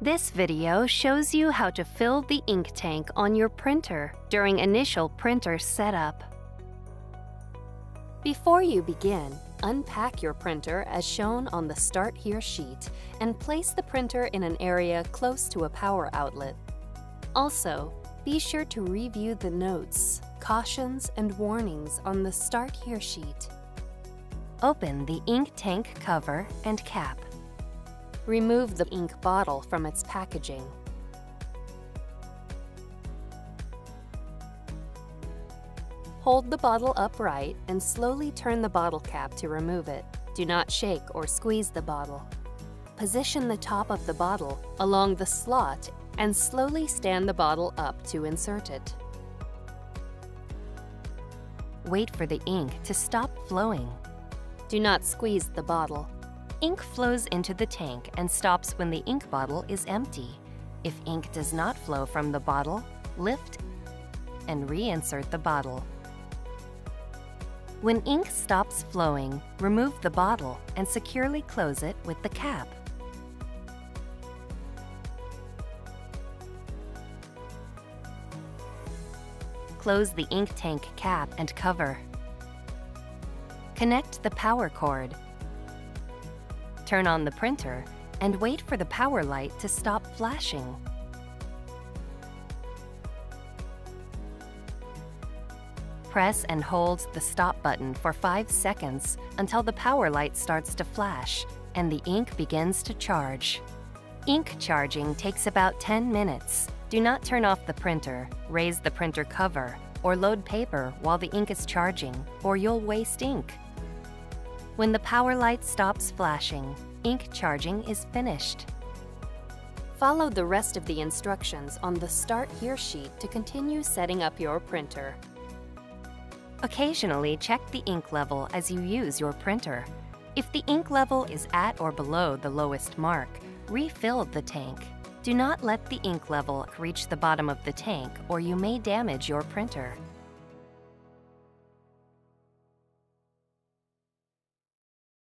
This video shows you how to fill the ink tank on your printer during initial printer setup. Before you begin, unpack your printer as shown on the Start Here sheet and place the printer in an area close to a power outlet. Also, be sure to review the notes, cautions, and warnings on the Start Here sheet. Open the ink tank cover and cap. Remove the ink bottle from its packaging. Hold the bottle upright and slowly turn the bottle cap to remove it. Do not shake or squeeze the bottle. Position the top of the bottle along the slot and slowly stand the bottle up to insert it. Wait for the ink to stop flowing. Do not squeeze the bottle. Ink flows into the tank and stops when the ink bottle is empty. If ink does not flow from the bottle, lift and reinsert the bottle. When ink stops flowing, remove the bottle and securely close it with the cap. Close the ink tank cap and cover. Connect the power cord. Turn on the printer and wait for the power light to stop flashing. Press and hold the stop button for 5 seconds until the power light starts to flash and the ink begins to charge. Ink charging takes about 10 minutes. Do not turn off the printer, raise the printer cover, or load paper while the ink is charging, or you'll waste ink. When the power light stops flashing, ink charging is finished. Follow the rest of the instructions on the Start Here sheet to continue setting up your printer. Occasionally check the ink level as you use your printer. If the ink level is at or below the lowest mark, refill the tank. Do not let the ink level reach the bottom of the tank or you may damage your printer.